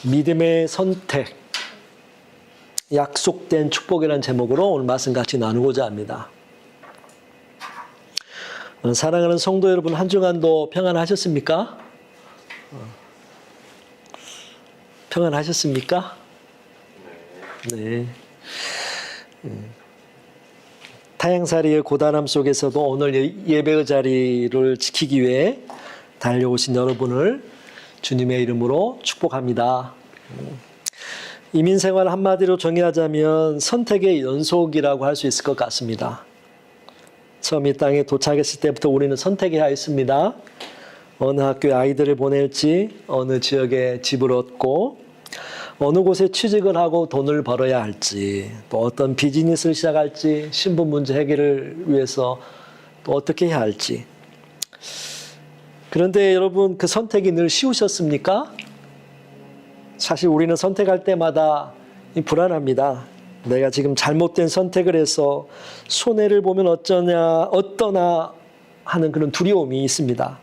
믿음의 선택, 약속된 축복이라는 제목으로 오늘 말씀 같이 나누고자 합니다. 사랑하는 성도 여러분, 한 주간도 평안하셨습니까? 평안하셨습니까? 네. 타향살이의 고단함 속에서도 오늘 예배의 자리를 지키기 위해 달려오신 여러분을 주님의 이름으로 축복합니다. 이민생활 한마디로 정의하자면 선택의 연속이라고 할 수 있을 것 같습니다. 처음 이 땅에 도착했을 때부터 우리는 선택해야 했습니다. 어느 학교에 아이들을 보낼지, 어느 지역에 집을 얻고, 어느 곳에 취직을 하고 돈을 벌어야 할지, 또 어떤 비즈니스를 시작할지, 신분 문제 해결을 위해서 또 어떻게 해야 할지. 그런데 여러분, 그 선택이 늘 쉬우셨습니까? 사실 우리는 선택할 때마다 불안합니다. 내가 지금 잘못된 선택을 해서 손해를 보면 어떠나 하는 그런 두려움이 있습니다.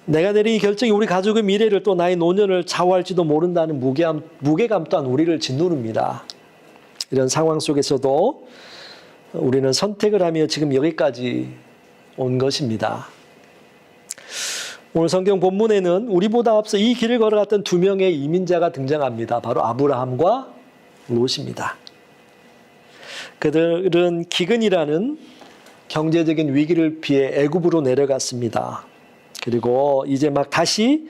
내가 내린 이 결정이 우리 가족의 미래를 또 나의 노년을 좌우할지도 모른다는 무게감 또한 우리를 짓누릅니다. 이런 상황 속에서도 우리는 선택을 하며 지금 여기까지 온 것입니다. 오늘 성경 본문에는 우리보다 앞서 이 길을 걸어갔던 두 명의 이민자가 등장합니다. 바로 아브라함과 롯입니다. 그들은 기근이라는 경제적인 위기를 피해 애굽으로 내려갔습니다. 그리고 이제 막 다시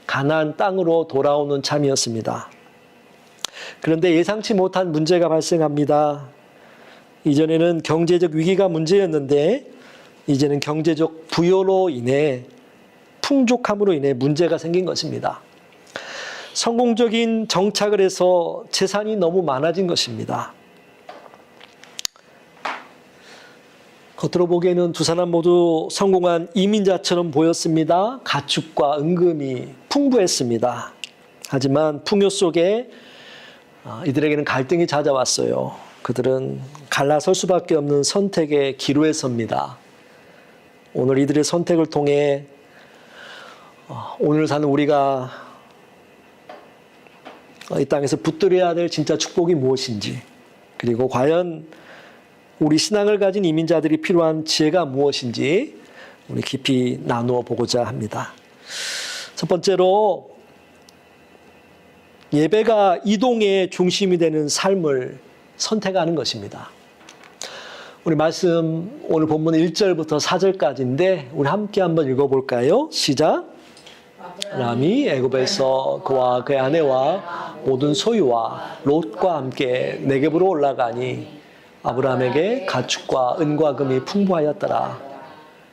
가나안 땅으로 돌아오는 참이었습니다. 그런데 예상치 못한 문제가 발생합니다. 이전에는 경제적 위기가 문제였는데 이제는 경제적 부여로 인해 풍족함으로 인해 문제가 생긴 것입니다. 성공적인 정착을 해서 재산이 너무 많아진 것입니다. 겉으로 보기에는 두 사람 모두 성공한 이민자처럼 보였습니다. 가축과 은금이 풍부했습니다. 하지만 풍요 속에 이들에게는 갈등이 찾아왔어요. 그들은 갈라설 수밖에 없는 선택의 기로에 섭니다. 오늘 이들의 선택을 통해 오늘 사는 우리가 이 땅에서 붙들어야 될 진짜 축복이 무엇인지, 그리고 과연 우리 신앙을 가진 이민자들이 필요한 지혜가 무엇인지 우리 깊이 나누어 보고자 합니다. 첫 번째로 예배가 이동의 중심이 되는 삶을 선택하는 것입니다. 우리 말씀 오늘 본문 1절부터 4절까지인데 우리 함께 한번 읽어볼까요? 시작. 아브라함이 애굽에서 그와 그의 아내와 모든 소유와 롯과 함께 네겝으로 올라가니 아브라함에게 가축과 은과 금이 풍부하였더라.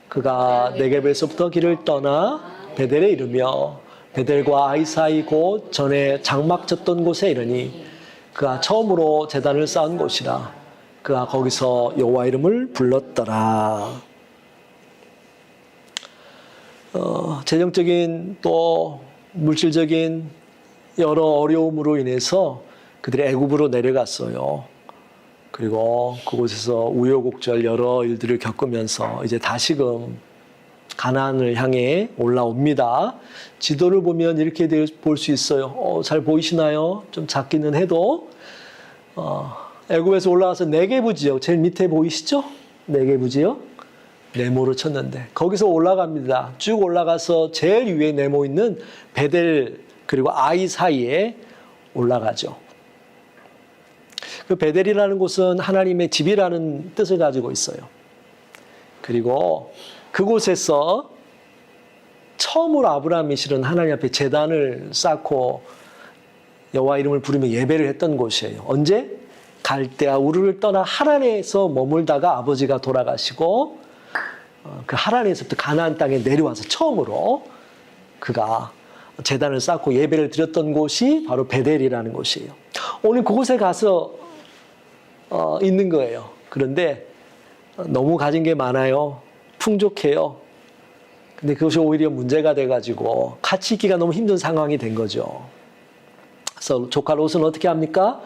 그가 네겝에서부터 길을 떠나 베델에 이르며 베델과 아이 사이 곧 전에 장막 쳤던 곳에 이르니 그가 처음으로 제단을 쌓은 곳이라. 그가 거기서 여호와 이름을 불렀더라. 재정적인 또 물질적인 여러 어려움으로 인해서 그들이 애굽으로 내려갔어요. 그리고 그곳에서 우여곡절 여러 일들을 겪으면서 이제 다시금 가나안을 향해 올라옵니다. 지도를 보면 이렇게 볼 수 있어요. 잘 보이시나요? 좀 작기는 해도 애굽에서 올라와서 네겝 지역, 제일 밑에 보이시죠? 네겝 지역? 네모를 쳤는데 거기서 올라갑니다. 쭉 올라가서 제일 위에 네모 있는 베델 그리고 아이 사이에 올라가죠. 그 베델이라는 곳은 하나님의 집이라는 뜻을 가지고 있어요. 그리고 그곳에서 처음으로 아브라함이 실은 하나님 앞에 제단을 쌓고 여호와 이름을 부르며 예배를 했던 곳이에요. 언제? 갈대아 우르를 떠나 하란에서 머물다가 아버지가 돌아가시고 그 하란에서부터 가나안 땅에 내려와서 처음으로 그가 제단을 쌓고 예배를 드렸던 곳이 바로 베델이라는 곳이에요. 오늘 그곳에 가서 있는 거예요. 그런데 너무 가진 게 많아요. 풍족해요. 근데 그것이 오히려 문제가 돼가지고 같이 있기가 너무 힘든 상황이 된 거죠. 그래서 조카 롯은 어떻게 합니까?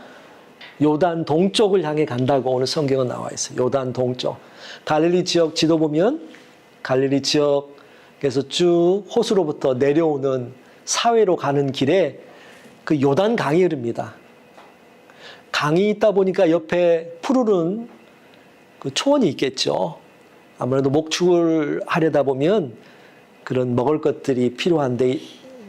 요단 동쪽을 향해 간다고 오늘 성경은 나와 있어요. 요단 동쪽. 갈릴리 지역 지도 보면 갈릴리 지역에서 쭉 호수로부터 내려오는 사회로 가는 길에 그 요단 강이 흐릅니다. 강이 있다 보니까 옆에 푸르른 그 초원이 있겠죠. 아무래도 목축을 하려다 보면 그런 먹을 것들이 필요한데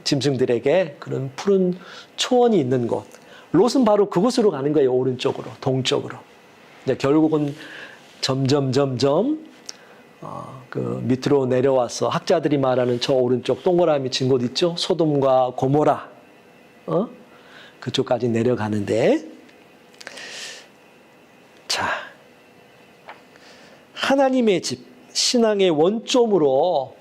짐승들에게 그런 푸른 초원이 있는 곳. 롯은 바로 그곳으로 가는 거예요. 오른쪽으로, 동쪽으로. 이제 결국은 점점 그 밑으로 내려와서 학자들이 말하는 저 오른쪽 동그라미 친 곳 있죠? 소돔과 고모라. 그쪽까지 내려가는데, 자, 하나님의 집, 신앙의 원점으로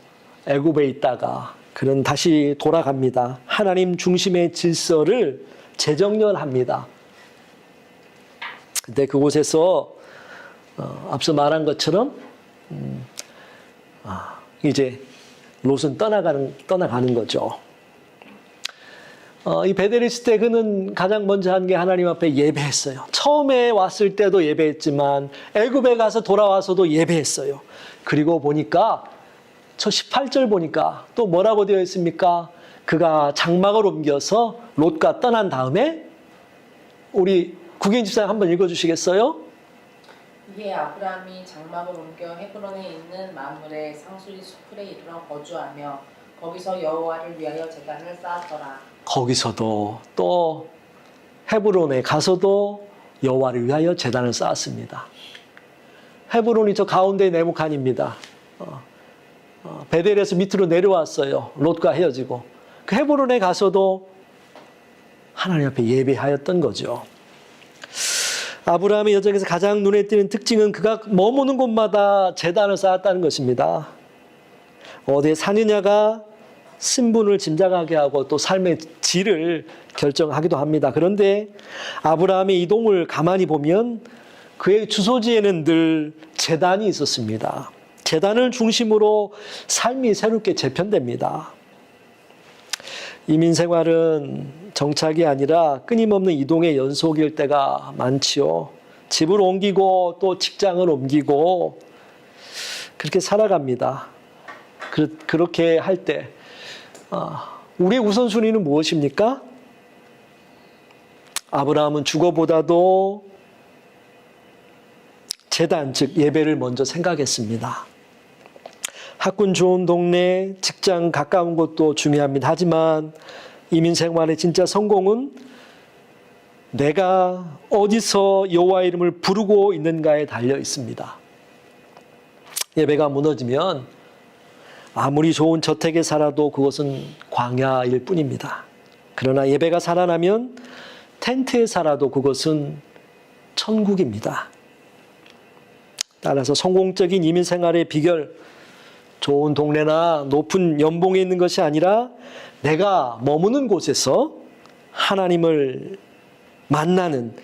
애굽에 있다가 그는 다시 돌아갑니다. 하나님 중심의 질서를 재정렬합니다. 근데 그곳에서 앞서 말한 것처럼 이제 롯은 떠나가는 거죠. 이 베델에 있을 때 그는 가장 먼저 한 게 하나님 앞에 예배했어요. 처음에 왔을 때도 예배했지만 애굽에 가서 돌아와서도 예배했어요. 그리고 보니까 저 18절 보니까 또 뭐라고 되어 있습니까? 그가 장막을 옮겨서 롯과 떠난 다음에 우리 국인 집사님 한번 읽어주시겠어요? 이에 아브라함이 장막을 옮겨 헤브론에 있는 마므레 상수리 수풀에 이르러 거주하며 거기서 여호와를 위하여 제단을 쌓았더라. 거기서도 또 헤브론에 가서도 여호와를 위하여 제단을 쌓았습니다. 헤브론이 저 가운데 네모칸입니다. 베델에서 밑으로 내려왔어요. 롯과 헤어지고. 그 헤브론에 가서도 하나님 앞에 예배하였던 거죠. 아브라함의 여정에서 가장 눈에 띄는 특징은 그가 머무는 곳마다 제단을 쌓았다는 것입니다. 어디에 사느냐가 신분을 짐작하게 하고 또 삶의 질을 결정하기도 합니다. 그런데 아브라함의 이동을 가만히 보면 그의 주소지에는 늘 제단이 있었습니다. 제단을 중심으로 삶이 새롭게 재편됩니다. 이민 생활은 정착이 아니라 끊임없는 이동의 연속일 때가 많지요. 집을 옮기고 또 직장을 옮기고 그렇게 살아갑니다. 그렇게 할 때 우리의 우선순위는 무엇입니까? 아브라함은 주거보다도 제단, 즉 예배를 먼저 생각했습니다. 학군 좋은 동네, 직장 가까운 곳도 중요합니다. 하지만 이민 생활의 진짜 성공은 내가 어디서 여호와 이름을 부르고 있는가에 달려 있습니다. 예배가 무너지면 아무리 좋은 저택에 살아도 그것은 광야일 뿐입니다. 그러나 예배가 살아나면 텐트에 살아도 그것은 천국입니다. 따라서 성공적인 이민 생활의 비결, 좋은 동네나 높은 연봉에 있는 것이 아니라 내가 머무는 곳에서 하나님을 만나는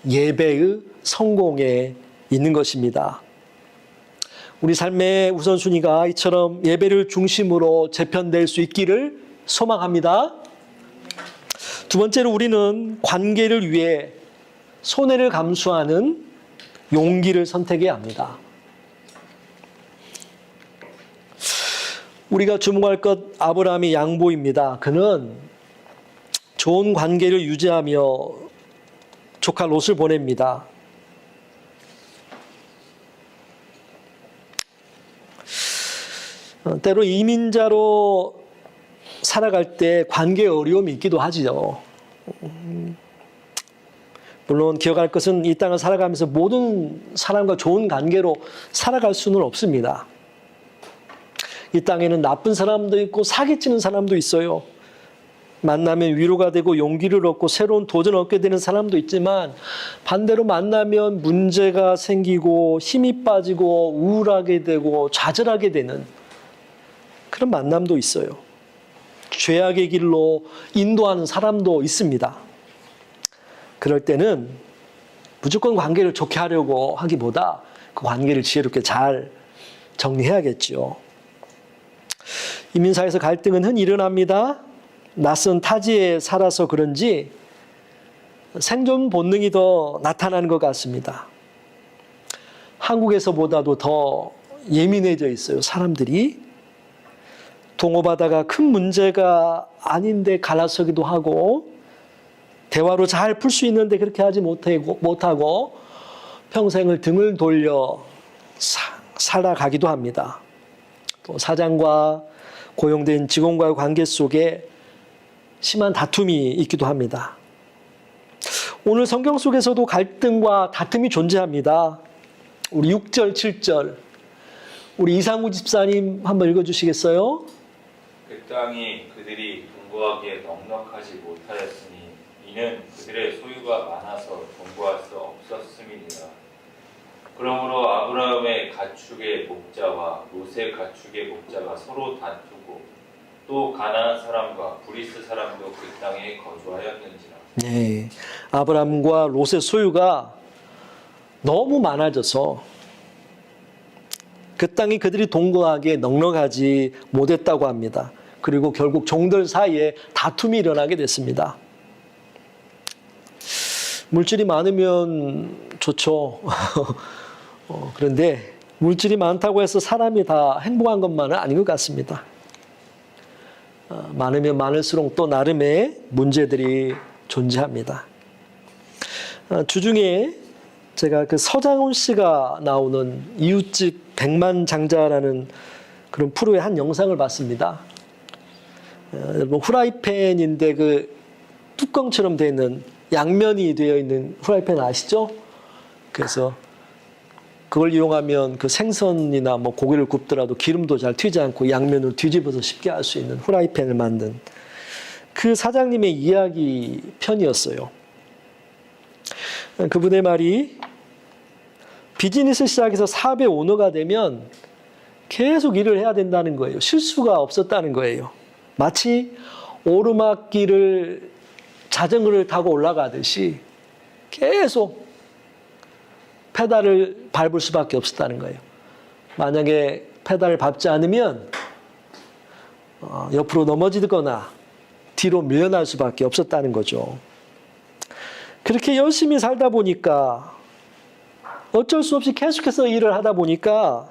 예배의 성공에 있는 것입니다. 우리 삶의 우선순위가 이처럼 예배를 중심으로 재편될 수 있기를 소망합니다. 두 번째로 우리는 관계를 위해 손해를 감수하는 용기를 선택해야 합니다. 우리가 주목할 것 아브라함의 양보입니다. 그는 좋은 관계를 유지하며 조카 롯을 보냅니다. 때로 이민자로 살아갈 때 관계에 어려움이 있기도 하지요. 물론 기억할 것은 이 땅을 살아가면서 모든 사람과 좋은 관계로 살아갈 수는 없습니다. 이 땅에는 나쁜 사람도 있고 사기치는 사람도 있어요. 만나면 위로가 되고 용기를 얻고 새로운 도전을 얻게 되는 사람도 있지만 반대로 만나면 문제가 생기고 힘이 빠지고 우울하게 되고 좌절하게 되는 그런 만남도 있어요. 죄악의 길로 인도하는 사람도 있습니다. 그럴 때는 무조건 관계를 좋게 하려고 하기보다 그 관계를 지혜롭게 잘 정리해야겠죠. 이민사회에서 갈등은 흔히 일어납니다. 낯선 타지에 살아서 그런지 생존 본능이 더 나타나는 것 같습니다. 한국에서보다도 더 예민해져 있어요, 사람들이. 동업하다가 큰 문제가 아닌데 갈라서기도 하고 대화로 잘 풀 수 있는데 그렇게 하지 못하고 평생을 등을 돌려 살아가기도 합니다. 또 사장과 고용된 직원과의 관계 속에 심한 다툼이 있기도 합니다. 오늘 성경 속에서도 갈등과 다툼이 존재합니다. 우리 6절, 7절 우리 이상우 집사님 한번 읽어주시겠어요? 그 땅이 그들이 동거하기에 넉넉하지 못하였으니 이는 그들의 소유가 많아서 동거할 수 없었음이니라. 그러므로 아브라함의 가축의 목자와 롯의 가축의 목자가 서로 다투고 또 가나안 사람과 브리스 사람도 그 땅에 거주하였는지라. 네, 아브라함과 롯의 소유가 너무 많아져서 그 땅이 그들이 동거하기에 넉넉하지 못했다고 합니다. 그리고 결국 종들 사이에 다툼이 일어나게 됐습니다. 물질이 많으면 좋죠. 그런데 물질이 많다고 해서 사람이 다 행복한 것만은 아닌 것 같습니다. 많으면 많을수록 또 나름의 문제들이 존재합니다. 주중에 제가 그 서장훈 씨가 나오는 이웃집 백만장자라는 그런 프로의 한 영상을 봤습니다. 여러분 후라이팬인데 그 뚜껑처럼 되어 있는 양면이 되어 있는 후라이팬 아시죠? 그래서 그걸 이용하면 그 생선이나 뭐 고기를 굽더라도 기름도 잘 튀지 않고 양면을 뒤집어서 쉽게 할 수 있는 후라이팬을 만든 그 사장님의 이야기 편이었어요. 그분의 말이 비즈니스 시작해서 사업의 오너가 되면 계속 일을 해야 된다는 거예요. 실수가 없었다는 거예요. 마치 오르막길을 자전거를 타고 올라가듯이 계속 페달을 밟을 수밖에 없었다는 거예요. 만약에 페달을 밟지 않으면 옆으로 넘어지거나 뒤로 밀려날 수밖에 없었다는 거죠. 그렇게 열심히 살다 보니까 어쩔 수 없이 계속해서 일을 하다 보니까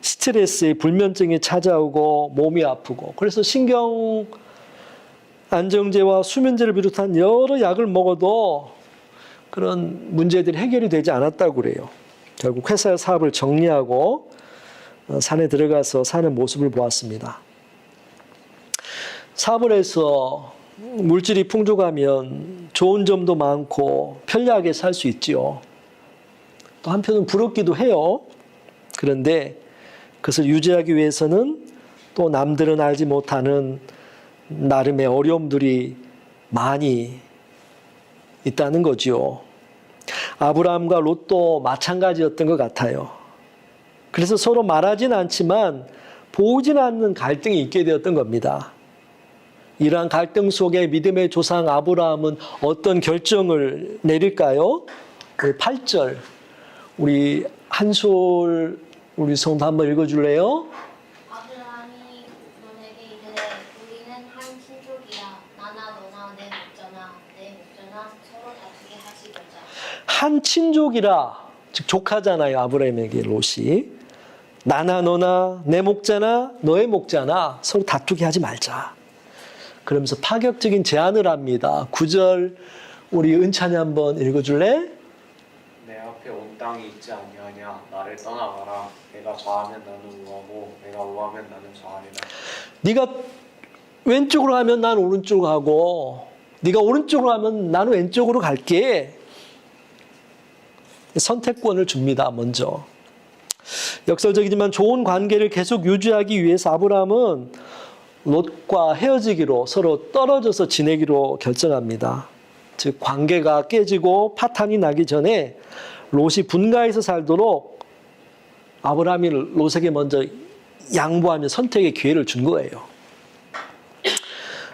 스트레스에 불면증이 찾아오고 몸이 아프고 그래서 신경 안정제와 수면제를 비롯한 여러 약을 먹어도 그런 문제들이 해결이 되지 않았다고 그래요. 결국 회사 사업을 정리하고 산에 들어가서 사는 모습을 보았습니다. 사업을 해서 물질이 풍족하면 좋은 점도 많고 편리하게 살 수 있지요. 또 한편은 부럽기도 해요. 그런데 그것을 유지하기 위해서는 또 남들은 알지 못하는 나름의 어려움들이 많이 있다는 거지요. 아브라함과 롯도 마찬가지였던 것 같아요. 그래서 서로 말하진 않지만 보이진 않는 갈등이 있게 되었던 겁니다. 이러한 갈등 속에 믿음의 조상 아브라함은 어떤 결정을 내릴까요? 8절 우리 한솔 우리 성도 한번 읽어줄래요? 아브라함이 롯에게 이르되 우리는 한 친족이라 나나 너나 내 목자나 서로 다투게 하시고자. 한 친족이라 즉 조카잖아요. 아브라함에게 롯이 나나 너나 내 목자나 너의 목자나 서로 다투게 하지 말자. 그러면서 파격적인 제안을 합니다. 9절 우리 은찬이 한번 읽어줄래? 내 앞에 온 땅이 있지 아니하냐 나를 떠나가라. 내가 좌하면 나는 우하고 내가 우하면 나는 좌하리라. 네가 왼쪽으로 하면 난 오른쪽으로 하고 네가 오른쪽으로 하면 나는 왼쪽으로 갈게. 선택권을 줍니다. 먼저. 역설적이지만 좋은 관계를 계속 유지하기 위해서 아브라함은 롯과 헤어지기로 서로 떨어져서 지내기로 결정합니다. 즉 관계가 깨지고 파탄이 나기 전에 롯이 분가해서 살도록 아브라함이 롯에게 먼저 양보하며 선택의 기회를 준 거예요.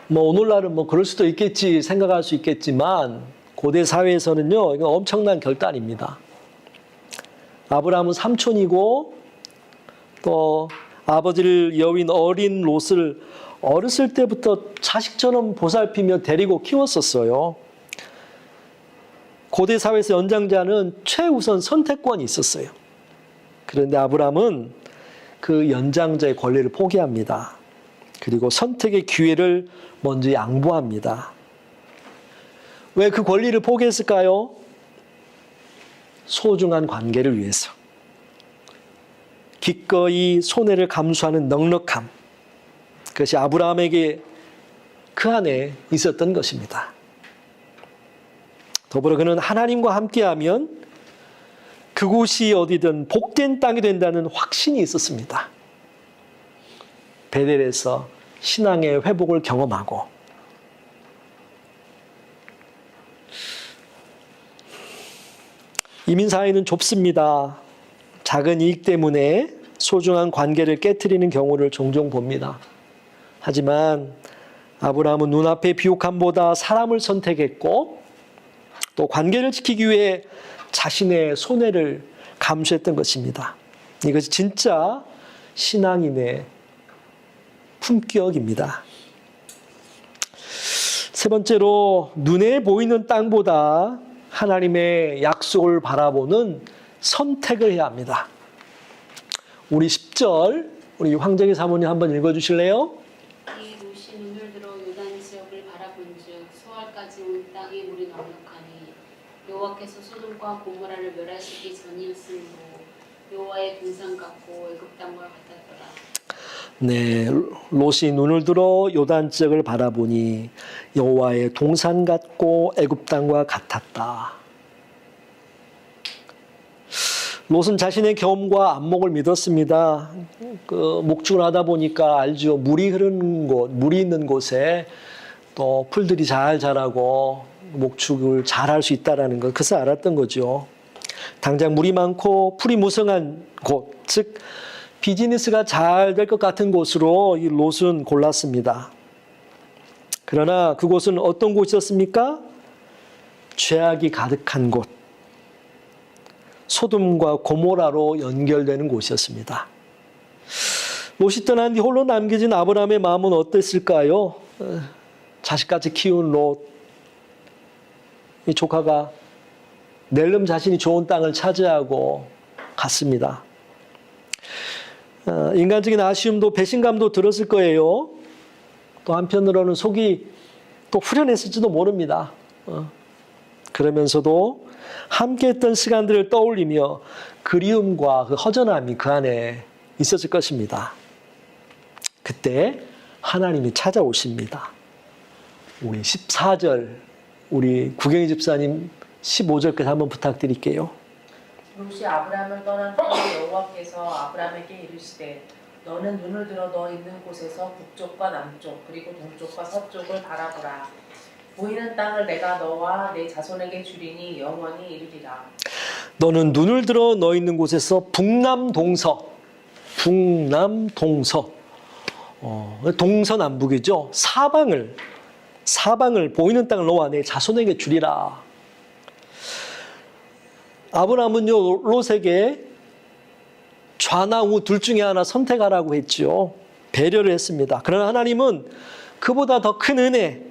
뭐 오늘날은 뭐 그럴 수도 있겠지 생각할 수 있겠지만 고대 사회에서는요 이건 엄청난 결단입니다. 아브라함은 삼촌이고 또 아버지를 여윈 어린 롯을 어렸을 때부터 자식처럼 보살피며 데리고 키웠었어요. 고대 사회에서 연장자는 최우선 선택권이 있었어요. 그런데 아브라함은 그 연장자의 권리를 포기합니다. 그리고 선택의 기회를 먼저 양보합니다. 왜 그 권리를 포기했을까요? 소중한 관계를 위해서. 기꺼이 손해를 감수하는 넉넉함. 그것이 아브라함에게 그 안에 있었던 것입니다. 더불어 그는 하나님과 함께하면 그곳이 어디든 복된 땅이 된다는 확신이 있었습니다. 베델에서 신앙의 회복을 경험하고 이민사회는 좁습니다. 작은 이익 때문에 소중한 관계를 깨트리는 경우를 종종 봅니다. 하지만 아브라함은 눈앞의 비옥함보다 사람을 선택했고 또 관계를 지키기 위해 자신의 손해를 감수했던 것입니다. 이것이 진짜 신앙인의 품격입니다. 세 번째로 눈에 보이는 땅보다 하나님의 약속을 바라보는 선택을 해야 합니다. 우리 10절 우리 황정희 사모님 한번 읽어주실래요? 이 롯이 눈을 들어 요단 지역을 바라본즉 소알까지 온 땅이 물이 넉넉하니 여호와께서 소돔과 고모라를 멸하시기 전이었으므로 여호와의 동산 같고 애굽 땅과 같았더라. 네, 롯이 눈을 들어 요단 지역을 바라보니 여호와의 동산 같고 애굽 땅과 같았다. 롯은 자신의 경험과 안목을 믿었습니다. 그 목축을 하다 보니까 알죠. 물이 흐르는 곳, 물이 있는 곳에 또 풀들이 잘 자라고 목축을 잘 할 수 있다라는 것, 그것을 알았던 거죠. 당장 물이 많고 풀이 무성한 곳, 즉 비즈니스가 잘 될 것 같은 곳으로 이 롯은 골랐습니다. 그러나 그곳은 어떤 곳이었습니까? 죄악이 가득한 곳, 소돔과 고모라로 연결되는 곳이었습니다. 롯이 떠난 뒤 홀로 남겨진 아브라함의 마음은 어땠을까요? 자식같이 키운 롯, 이 조카가 낼름 자신이 좋은 땅을 차지하고 갔습니다. 인간적인 아쉬움도 배신감도 들었을 거예요. 또 한편으로는 속이 또 후련했을지도 모릅니다. 그러면서도 함께했던 시간들을 떠올리며 그리움과 그 허전함이 그 안에 있었을 것입니다. 그때 하나님이 찾아오십니다. 우리 14절, 우리 구경희 집사님 15절까지 한번 부탁드릴게요. 롯이 아브라함을 떠난 후에 여호와께서 아브라함에게 이르시되 너는 눈을 들어 너 있는 곳에서 북쪽과 남쪽 그리고 동쪽과 서쪽을 바라보라. 보이는 땅을 내가 너와 내 자손에게 주리니 영원히 이르리라. 너는 눈을 들어 너 있는 곳에서 북남동서, 동서남북이죠. 사방을 보이는 땅을 너와 내 자손에게 주리라. 아브라함은요 롯에게 좌나 우 둘 중에 하나 선택하라고 했죠. 배려를 했습니다. 그러나 하나님은 그보다 더 큰 은혜,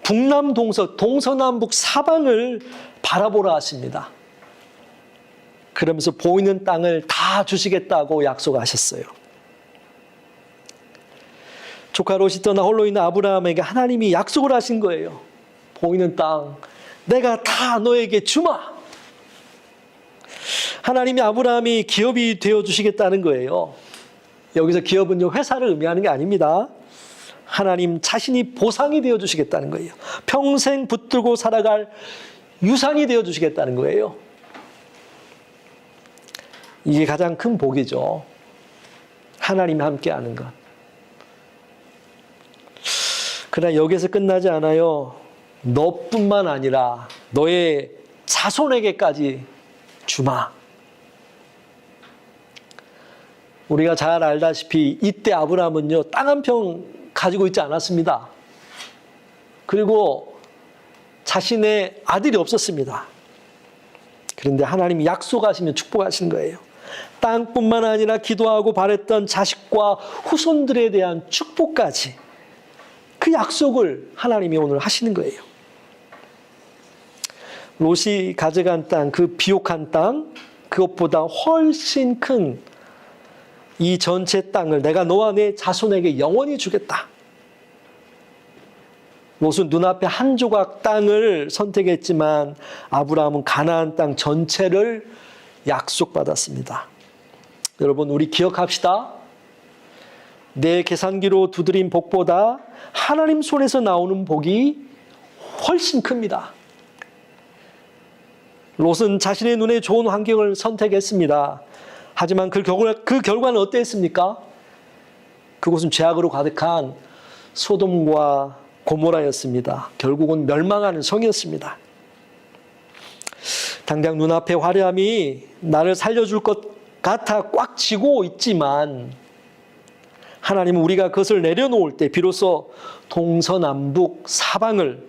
북남 동서, 동서남북 사방을 바라보라 하십니다. 그러면서 보이는 땅을 다 주시겠다고 약속하셨어요. 조카 롯이 떠나 홀로 있는 아브라함에게 하나님이 약속을 하신 거예요. 보이는 땅 내가 다 너에게 주마. 하나님이 아브라함이 기업이 되어주시겠다는 거예요. 여기서 기업은요 회사를 의미하는 게 아닙니다. 하나님 자신이 보상이 되어주시겠다는 거예요. 평생 붙들고 살아갈 유산이 되어주시겠다는 거예요. 이게 가장 큰 복이죠. 하나님이 함께하는 것. 그러나 여기서 끝나지 않아요. 너뿐만 아니라 너의 자손에게까지 주마. 우리가 잘 알다시피 이때 아브라함은요 땅 한 평 가지고 있지 않았습니다. 그리고 자신의 아들이 없었습니다. 그런데 하나님이 약속하시면 축복하시는 거예요. 땅뿐만 아니라 기도하고 바랬던 자식과 후손들에 대한 축복까지 그 약속을 하나님이 오늘 하시는 거예요. 롯이 가져간 땅, 그 비옥한 땅, 그것보다 훨씬 큰 이 전체 땅을 내가 너와 내 자손에게 영원히 주겠다. 롯은 눈앞에 한 조각 땅을 선택했지만 아브라함은 가나안 땅 전체를 약속받았습니다. 여러분, 우리 기억합시다. 내 계산기로 두드린 복보다 하나님 손에서 나오는 복이 훨씬 큽니다. 롯은 자신의 눈에 좋은 환경을 선택했습니다. 하지만 그 결과는 어땠습니까? 그곳은 죄악으로 가득한 소돔과 고모라였습니다. 결국은 멸망하는 성이었습니다. 당장 눈앞에 화려함이 나를 살려줄 것 같아 꽉 쥐고 있지만 하나님은 우리가 그것을 내려놓을 때 비로소 동서남북 사방을,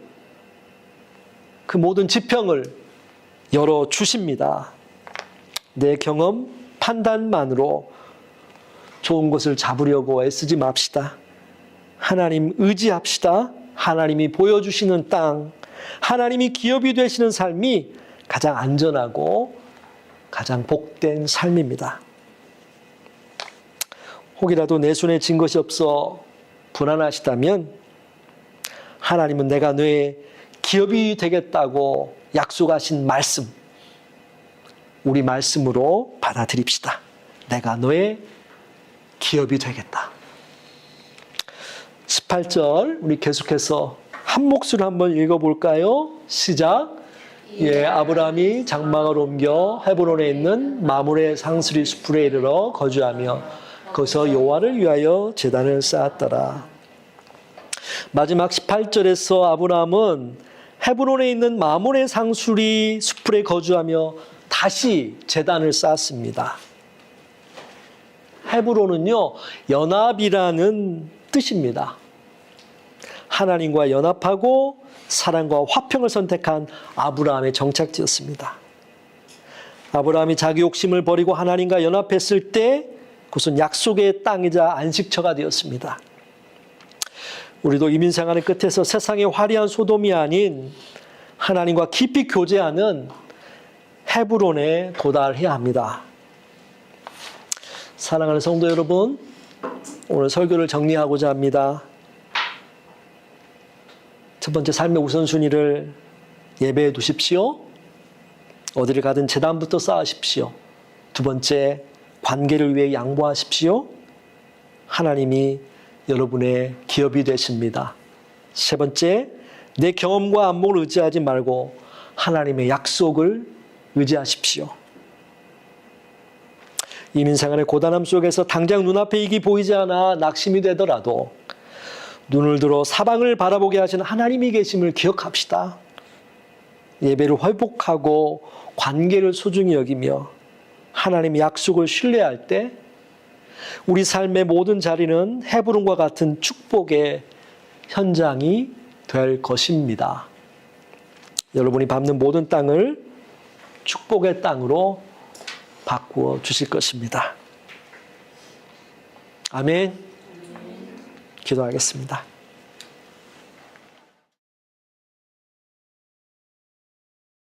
그 모든 지평을 열어주십니다. 내 경험, 판단만으로 좋은 것을 잡으려고 애쓰지 맙시다. 하나님 의지합시다. 하나님이 보여주시는 땅, 하나님이 기업이 되시는 삶이 가장 안전하고 가장 복된 삶입니다. 혹이라도 내 손에 쥔 것이 없어 불안하시다면 하나님은 내가 너의 기업이 되겠다고 약속하신 말씀, 우리 말씀으로 받아들입시다. 내가 너의 기업이 되겠다. 18절 우리 계속해서 한 몫을 한번 읽어볼까요? 시작. 예, 아브라함이 장막을 옮겨 헤브론에 있는 마므레 상수리 수풀에 이르러 거주하며 거기서 여호와를 위하여 제단을 쌓았더라. 마지막 18절에서 아브라함은 헤브론에 있는 마므레 상수리 수풀에 거주하며 다시 제단을 쌓았습니다. 헤브론은요, 연합이라는 뜻입니다. 하나님과 연합하고 사랑과 화평을 선택한 아브라함의 정착지였습니다. 아브라함이 자기 욕심을 버리고 하나님과 연합했을 때 그것은 약속의 땅이자 안식처가 되었습니다. 우리도 이민생활의 끝에서 세상의 화려한 소돔이 아닌 하나님과 깊이 교제하는 헤브론에 도달해야 합니다. 사랑하는 성도 여러분, 오늘 설교를 정리하고자 합니다. 첫 번째, 삶의 우선순위를 예배해 두십시오. 어디를 가든 제단부터 쌓으십시오. 두 번째, 관계를 위해 양보하십시오. 하나님이 여러분의 기업이 되십니다. 세 번째, 내 경험과 안목을 의지하지 말고 하나님의 약속을 의지하십시오. 이민생활의 고단함 속에서 당장 눈앞에 이익이 보이지 않아 낙심이 되더라도 눈을 들어 사방을 바라보게 하시는 하나님이 계심을 기억합시다. 예배를 회복하고 관계를 소중히 여기며 하나님의 약속을 신뢰할 때 우리 삶의 모든 자리는 헤브론과 같은 축복의 현장이 될 것입니다. 여러분이 밟는 모든 땅을 축복의 땅으로 바꾸어 주실 것입니다. 아멘. 기도하겠습니다.